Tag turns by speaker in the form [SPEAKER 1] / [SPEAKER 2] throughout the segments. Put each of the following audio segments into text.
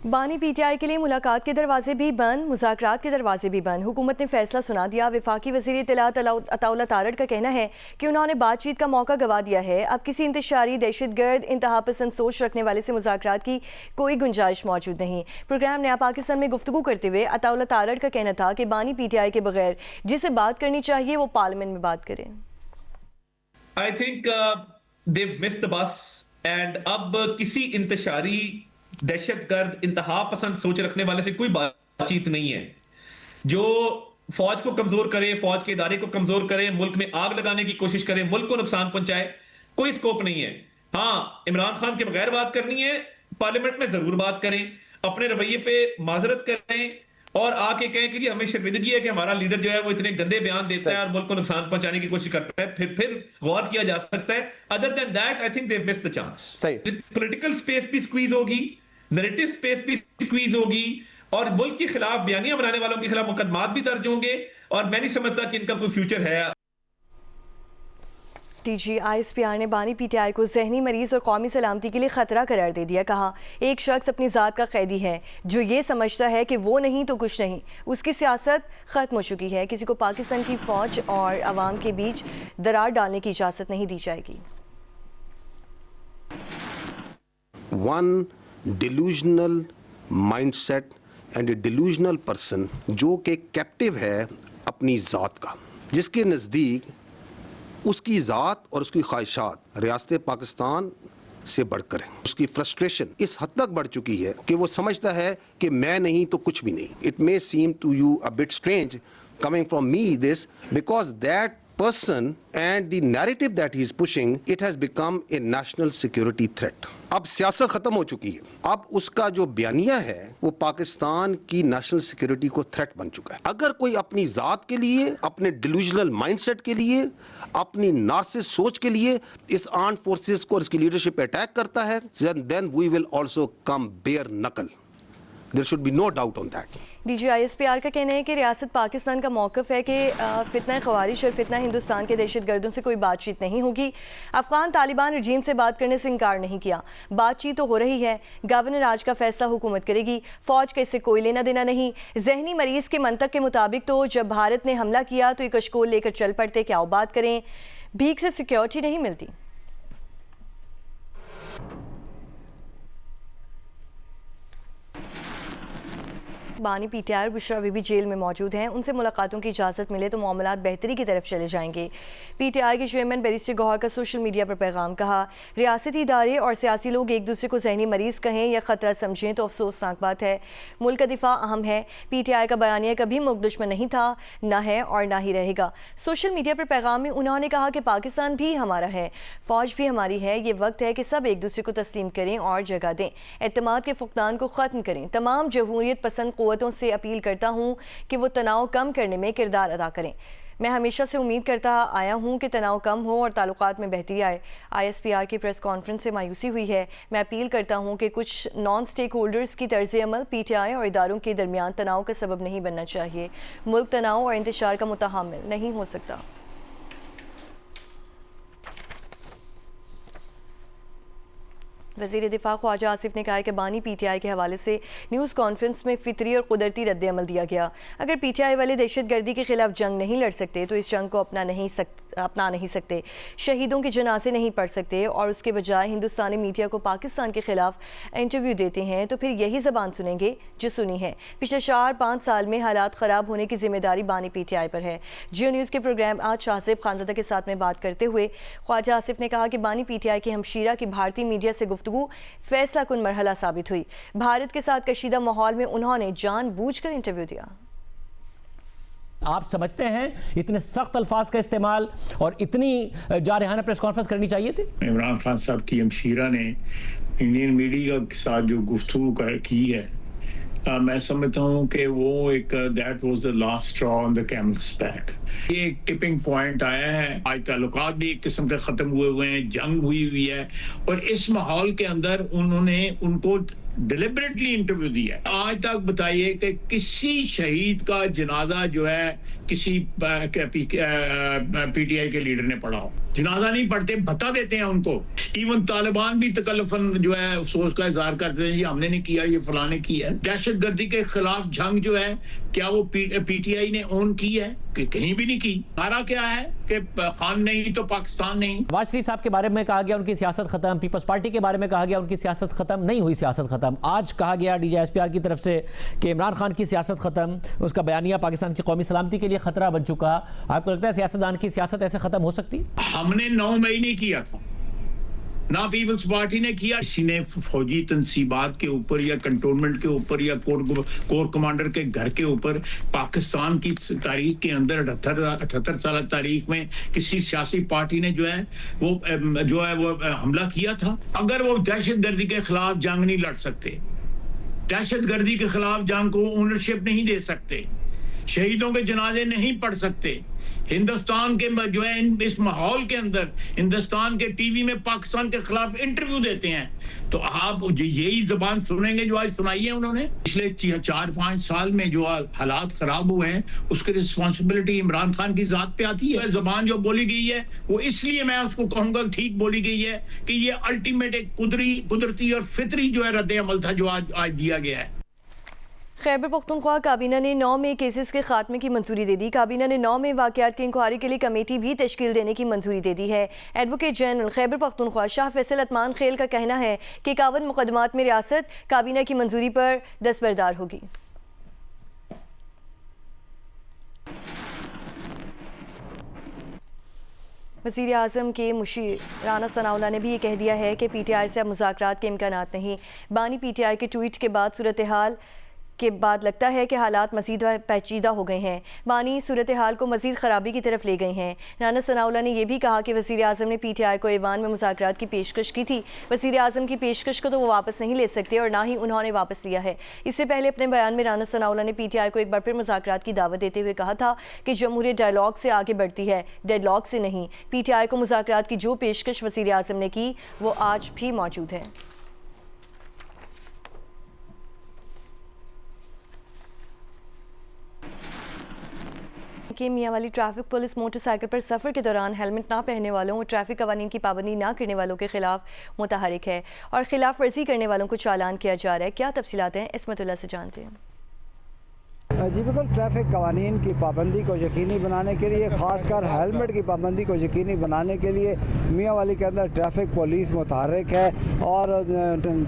[SPEAKER 1] बानी पीटीआई के लिए मुलाकात के दरवाजे भी बंद, मुज़ाकरात के दरवाजे भी बंद। हुकूमत ने फैसला सुना दिया। वफाकी वज़ीर इत्तलात अताउल्लाह तारड़ का कहना है कि उन्होंने बातचीत का मौका गवा दिया है। अब किसी इंतशारी, दहशतगर्द, इंतहा पसंद सोच रखने वाले से मुज़ाकरात की कोई गुंजाइश मौजूद नहीं। प्रोग्राम नया पाकिस्तान में गुफ्तगू करते हुए अताउल्लाह तारड़ का कहना था कि बानी पीटीआई के बगैर जिसे बात करनी चाहिए वो पार्लियामेंट में बात करें।
[SPEAKER 2] I think they've missed the bus and अब किसी इंतशारी, दहशतगर्द, इंतहा पसंद सोच रखने वाले से कोई बातचीत नहीं है जो फौज को कमजोर करे, फौज के इदारे को कमजोर करे, मुल्क में आग लगाने की कोशिश करे, मुल्क को नुकसान पहुंचाए। कोई स्कोप नहीं है। हाँ, इमरान खान के बगैर बात करनी है, पार्लियामेंट में जरूर बात करें, अपने रवैये पे माजरत करें और आके कहें कि जी हमें शर्मिंदगी है कि हमारा लीडर जो है वो इतने गंदे बयान देता है और मुल्क को नुकसान पहुंचाने की कोशिश करता है। फिर गौर किया जा सकता है। Other than that I think they missed the chance. Political space भी स्क्वीज होगी, नैरेटिव स्पेस भी स्क्वीज होगी और मुल्क के खिलाफ बयानियां बनाने वालों के खिलाफ मुकदमात भी दर्ज होंगे और मैं नहीं समझता कि इनका कोई फ्यूचर है।
[SPEAKER 1] ISPR ने बानी पीटीआई को जहनी मरीज और कौमी सलामती के लिए खतरा करार दे दिया। कहा, एक शख्स अपनी ज़ात का कैदी है जो ये समझता है कि वो नहीं तो कुछ नहीं। उसकी सियासत ख़त्म हो चुकी है। किसी को पाकिस्तान की फ़ौज और अवाम के बीच दरार डालने की इजाज़त नहीं दी जाएगी।
[SPEAKER 3] One delusional mindset and a delusional person जो कि कैप्टिव है अपनी ज़ात का, जिसके नज़दीक उसकी ज़ात और उसकी ख्वाहिशात रियासत पाकिस्तान से बढ़कर हैं। उसकी फ्रस्ट्रेशन इस हद तक बढ़ चुकी है कि वो समझता है कि मैं नहीं तो कुछ भी नहीं। It may seem to you a bit strange coming from me this because that person and the narrative that he is pushing, it has become a national security threat. अब सियासत खत्म हो चुकी है। अब उसका जो बयानिया है वो पाकिस्तान की नेशनल सिक्योरिटी को थ्रेट बन चुका है। अगर कोई अपनी ज़ात के लिए, अपने डिल्यूजनल माइंडसेट के लिए, अपनी नार्सिस सोच के लिए इस आर्म्ड फोर्सेस को और इसकी लीडरशिप पे अटैक करता है, then we will also come bare knuckle. There should be no doubt on that.
[SPEAKER 1] ISPR का कहना है कि रियासत पाकिस्तान का मौक़िफ़ है कि फितना ख़वारिश और फितना हिंदुस्तान के दहशतगर्दों से कोई बातचीत नहीं होगी। अफ़गान तालिबान रजीम से बात करने से इनकार नहीं किया। बातचीत तो हो रही है। गवर्नर आज का फैसला हुकूमत करेगी। फ़ौज का इससे कोई लेना देना नहीं। जहनी मरीज़ के मंतक के मुताबिक तो जब भारत ने हमला किया तो एक कशकोल लेकर चल पड़ते। क्या बात करें, भीख से सिक्योरिटी नहीं मिलती। बानी पीटीआई और बुशरा बीबी जेल में मौजूद हैं। उनसे मुलाकातों की इजाज़त मिले तो मामलात बेहतरी की तरफ चले जाएंगे। पीटीआई के चेयरमैन बैरिस्टर गौहर का सोशल मीडिया पर पैगाम। कहा, रियासती इदारे और सियासी लोग एक दूसरे को जहनी मरीज़ कहें या ख़तरा समझें तो अफसोसनाक बात है। मुल्क का दिफा अहम है। पीटीआई का बयानिया कभी मुल्क दुश्मन नहीं था, ना है और ना ही रहेगा। सोशल मीडिया पर पैगाम में उन्होंने कहा कि पाकिस्तान भी हमारा है, फ़ौज भी हमारी है। ये वक्त है कि सब एक दूसरे को तस्लीम करें और जगह दें, एतमाद के फुकदान को ख़त्म करें। तमाम जमहूरियत पसंद क़ुव्वतों से अपील करता हूँ कि वो तनाव कम करने में किरदार अदा करें। मैं हमेशा से उम्मीद करता आया हूँ कि तनाव कम हो और ताल्लुकात में बेहतरी आए। ISPR की प्रेस कॉन्फ्रेंस से मायूसी हुई है। मैं अपील करता हूँ कि कुछ नॉन स्टेक होल्डर्स की तर्ज अमल पीटीआई और इदारों के दरमियान तनाव का सबब नहीं बनना चाहिए। मुल्क तनाव और इंतशार का मुतहम्मिल नहीं हो सकता। वज़ीर दिफा ख्वाजा आसिफ ने कहा कि बानी पीटीआई के हवाले से न्यूज़ कॉन्फ्रेंस में फितरी और कुदरती रद्द अमल दिया गया। अगर पीटीआई वाले दहशतगर्दी के खिलाफ जंग नहीं लड़ सकते तो इस जंग को अपना नहीं सकते, शहीदों के जनाजे नहीं पढ़ सकते और उसके बजाय हिंदुस्तानी मीडिया को पाकिस्तान के खिलाफ इंटरव्यू देते हैं तो फिर यही ज़बान सुनेंगे जो सुनी है। पिछले 4-5 साल में हालात ख़राब होने की जिम्मेदारी बानी पीटीआई पर है। जियो न्यूज़ के प्रोग्राम आज शाहज़ेब खानज़ादा के साथ में बात करते हुए ख्वाजा आसिफ ने कहा कि बानी पीटीआई की हमशीरा की भारतीय मीडिया से गुफ्तगू फैसला कुन मरहला साबित हुई। भारत के साथ कशीदा माहौल में उन्होंने जानबूझकर इंटरव्यू दिया।
[SPEAKER 4] आप समझते हैं इतने सख्त अल्फाज का इस्तेमाल और इतनी जारहाना प्रेस कॉन्फ्रेंस करनी चाहिए थी?
[SPEAKER 5] इमरान खान साहब की हमशीरा ने इंडियन मीडिया के साथ जो गुफ्तगू की है, मैं समझता हूँ कि वो एक that was the last straw on the camel's back. ये एक टिपिंग पॉइंट आया है। आज ताल्लुकात भी एक किस्म के ख़त्म हुए हैं, जंग हुई है और इस माहौल के अंदर उन्होंने उनको डिलिबरेटली इंटरव्यू दिया। आज तक बताइए कि किसी शहीद का जनाजा जो है किसी पीटीआई के लीडर ने पढ़ा हो? जनाजा नहीं पढ़ते, बता देते हैं उनको। इवन तालिबान भी तकल्लुफन जो है अफसोस का इजहार करते हैं, ये हमने नहीं किया, ये फलाने किया है। दहशतगर्दी के खिलाफ जंग जो है क्या वो पीटीआई ने ऑन की है? कि कहीं भी नहीं की। नारा क्या है कि खान नहीं तो पाकिस्तान नहीं।
[SPEAKER 4] नवाज शरीफ साहब के बारे में कहा गया उनकी सियासत खत्म, पीपल्स पार्टी के बारे में कहा गया उनकी सियासत खत्म, नहीं हुई सियासत खत्म। आज कहा गया DGISPR की तरफ से कि इमरान खान की सियासत खत्म, उसका बयानिया पाकिस्तान की कौमी सलामती के लिए खतरा बन चुका। आपको लगता है सियासतदान की सियासत ऐसे खत्म हो सकती?
[SPEAKER 5] हमने 9 मई नहीं किया था, ना पीपल्स पार्टी ने किया। किसी ने फौजी तनसीबात के ऊपर या कंटोनमेंट के ऊपर या कोर कमांडर के घर के ऊपर पाकिस्तान की तारीख के अंदर 78 साल तारीख में किसी सियासी पार्टी ने जो है वो हमला किया था? अगर वो दहशतगर्दी के खिलाफ जंग नहीं लड़ सकते, दहशतगर्दी के खिलाफ जंग को ओनरशिप नहीं दे सकते, शहीदों के जनाजे नहीं पढ़ सकते, हिंदुस्तान के जो है इस माहौल के अंदर हिंदुस्तान के टीवी में पाकिस्तान के खिलाफ इंटरव्यू देते हैं, तो आप यही जबान सुनेंगे जो आज सुनाई है उन्होंने। पिछले 4-5 साल में जो हालात खराब हुए हैं उसकी रिस्पॉन्सिबिलिटी इमरान खान की जात पे आती है। जबान जो बोली गई है वो इसलिए मैं उसको कहूंगा ठीक बोली गई है कि ये अल्टीमेट एक कुदरती और फितरी जो है रद्द अमल था जो आज दिया गया है।
[SPEAKER 1] खैबर पख्तूनख्वा काबीना ने 9 में केसेस के खात्मे की मंजूरी दे दी। काबीना ने 9 में वाक़यात की इंक्वायरी के लिए कमेटी भी तश्कील देने की मंजूरी दे दी है। एडवोकेट जनरल खैबर पख्तूनख्वा शाह फैसल अतमान खेल का कहना है कि 51 मुकदमात में रियासत काबीना की मंजूरी पर दस्तबरदार होगी। वज़ीर आज़म के मुशीर राना सनाउल्लाह ने भी ये कह दिया है कि PTI से अब मुज़ाकरात के इम्कानात नहीं। बानी PTI के ट्वीट के बाद सूरत हाल के बाद लगता है कि हालात मज़ीद पेचीदा हो गए हैं। बानी सूरत हाल को मज़ीद ख़राबी की तरफ ले गए हैं। राना सनाउल्लाह ने यह भी कहा कि वज़ीर आज़म ने PTI को ऐवान में मुज़ाकरात की पेशकश की थी। वज़ीर आज़म की पेशकश को तो वो वापस नहीं ले सकते और ना ही उन्होंने वापस लिया है। इससे पहले अपने बयान में राना सनाउल्लाह ने PTI को एक बार फिर मुज़ाकरात की दावत देते हुए कहा था कि जमहूरियत डायलॉग से आगे बढ़ती है, डेडलॉग से नहीं। PTI को मुज़ाकरात की जो पेशकश वज़ीर आज़म ने की वो आज भी मौजूद है। कि मियांवाली ट्रैफिक पुलिस मोटरसाइकिल पर सफ़र के दौरान हेलमेट ना पहनने वालों और ट्रैफिक कवानीन की पाबंदी ना करने वालों के खिलाफ मुतहरिक है और खिलाफ वर्जी करने वालों को चालान किया जा रहा है। क्या तफसीलात हैं, इसमतुल्लाह से जानते हैं।
[SPEAKER 6] जी बिल्कुल, ट्रैफिक कवानीन की पाबंदी को यकीनी बनाने के लिए, ख़ासकर हेलमेट की पाबंदी को यकीनी बनाने के लिए मियांवाली के अंदर ट्रैफिक पुलिस मुतहरिक है और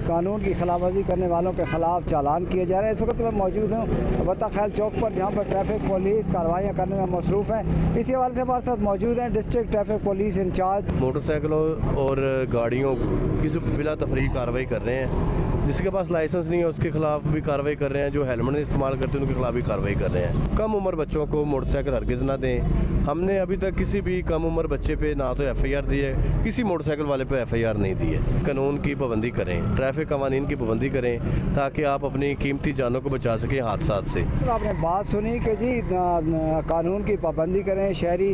[SPEAKER 6] कानून की खिलाफवर्जी करने वालों के ख़िलाफ़ चालान किए जा रहे हैं। इस वक्त मैं मौजूद हूँ बत्ता खैल चौक पर, जहाँ पर ट्रैफिक पुलिस कार्रवाइयाँ करने में मसरूफ़ है। इसी हवाले से हमारे साथ मौजूद हैं डिस्ट्रिक्ट ट्रैफिक पुलिस इंचार्ज।
[SPEAKER 7] मोटरसाइकिलों और गाड़ियों की बिला तफरीक कार्रवाई कर रहे हैं, जिसके पास लाइसेंस नहीं है उसके खिलाफ भी कार्रवाई कर रहे हैं, जो हेलमेट इस्तेमाल करते हैं उनके खिलाफ भी कार्रवाई कर रहे हैं। कम उम्र बच्चों को मोटरसाइकिल हरगिज़ ना दें। हमने अभी तक किसी भी कम उम्र बच्चे पे ना तो FIR दी है, किसी मोटरसाइकिल वाले पे FIR नहीं दी है। कानून की पाबंदी करें, ट्रैफिक कवानीन की पाबंदी करें ताकि आप अपनी कीमती जानों को बचा सकें हादसात से।
[SPEAKER 6] आपने बात सुनी कि जी कानून की पाबंदी करें, शहरी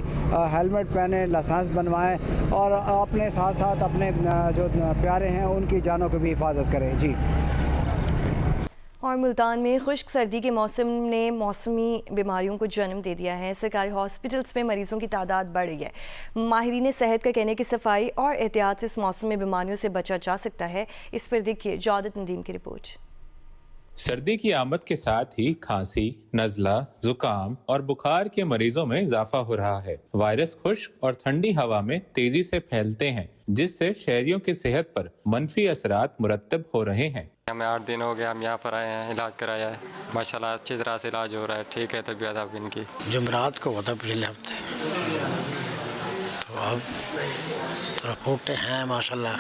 [SPEAKER 6] हेलमेट पहने, लाइसेंस बनवाएं और अपने साथ साथ अपने जो प्यारे हैं उनकी जानों की भी हिफाजत करें। जी।
[SPEAKER 1] और मुल्तान में खुश्क सर्दी के मौसम ने मौसमी बीमारियों को जन्म दे दिया है। सरकारी हॉस्पिटल्स में मरीजों की तादाद बढ़ रही है। माहिरीन सेहत का कहने की सफाई और एहतियात से इस मौसम में बीमारियों से बचा जा सकता है। इस पर देखिए जादत नदीम की रिपोर्ट।
[SPEAKER 8] सर्दी की आमद के साथ ही खांसी, नज़ला, जुकाम और बुखार के मरीजों में इजाफा हो रहा है। वायरस खुश्क और ठंडी हवा में तेजी से फैलते हैं, जिससे शहरियों की सेहत पर मनफी असरात मुरतब हो रहे हैं।
[SPEAKER 9] हमें 8 दिन हो गए, हम यहाँ पर आए हैं, इलाज कराया है, माशाल्लाह अच्छी तरह से इलाज हो रहा है, ठीक है तबीयत अब इनकी।
[SPEAKER 10] जुमरात को होता पिछले हफ्ते, तो अब रिपोर्टें हैं माशाल्लाह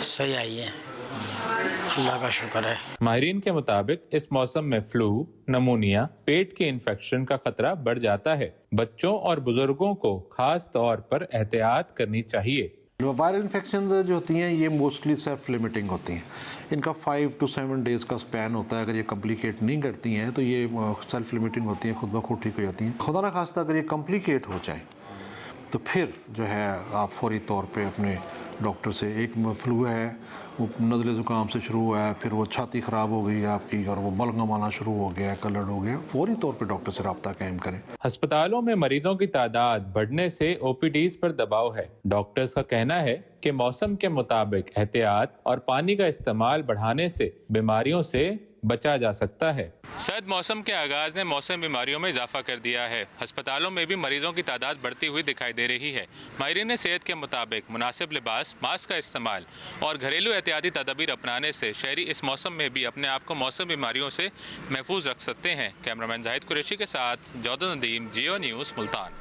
[SPEAKER 10] सही आई हैं, अल्लाह का शुक्र है।
[SPEAKER 8] माहिरीन के मुताबिक इस मौसम में फ्लू, नमूनिया, पेट के इन्फेक्शन का खतरा बढ़ जाता है। बच्चों और बुजुर्गों को खास तौर पर एहतियात करनी चाहिए।
[SPEAKER 11] वायरल इन्फेक्शन जो होती हैं ये मोस्टली सेल्फ लिमिटिंग होती हैं। इनका 5 to 7 डेज़ का स्पैन होता है। अगर ये कम्प्लिकेट नहीं करती हैं तो ये सेल्फ लिमिटिंग होती हैं, खुद ब खुद ठीक हो जाती हैं। खुदा ना खास्ता अगर ये कम्प्लिकेट हो जाए तो फिर जो है आप फौरी तौर पे अपने डॉक्टर से, एक फ्लू है वो नज़ले ज़ुकाम से शुरू हुआ है, फिर वो छाती ख़राब हो गई आपकी और वो बलगम आना शुरू हो गया, कलर हो गया, फौरी तौर पे डॉक्टर से रब्ता कायम करें।
[SPEAKER 8] अस्पतालों में मरीजों की तादाद बढ़ने से ओपीडीज पर दबाव है। डॉक्टर्स का कहना है कि मौसम के मुताबिक एहतियात और पानी का इस्तेमाल बढ़ाने से बीमारियों से बचा जा सकता है। सर्द मौसम के आगाज ने मौसम बीमारियों में इजाफा कर दिया है। अस्पतालों में भी मरीजों की तादाद बढ़ती हुई दिखाई दे रही है। माहिरीन सेहत के मुताबिक मुनासिब लिबास, मास्क का इस्तेमाल और घरेलू एहतियाती तदबीर अपनाने से शहरी इस मौसम में भी अपने आप को मौसम बीमारियों से महफूज रख सकते हैं। कैमरामैन जाहिद कुरैशी के साथ जौद नदीम, जियो न्यूज़, मुल्तान।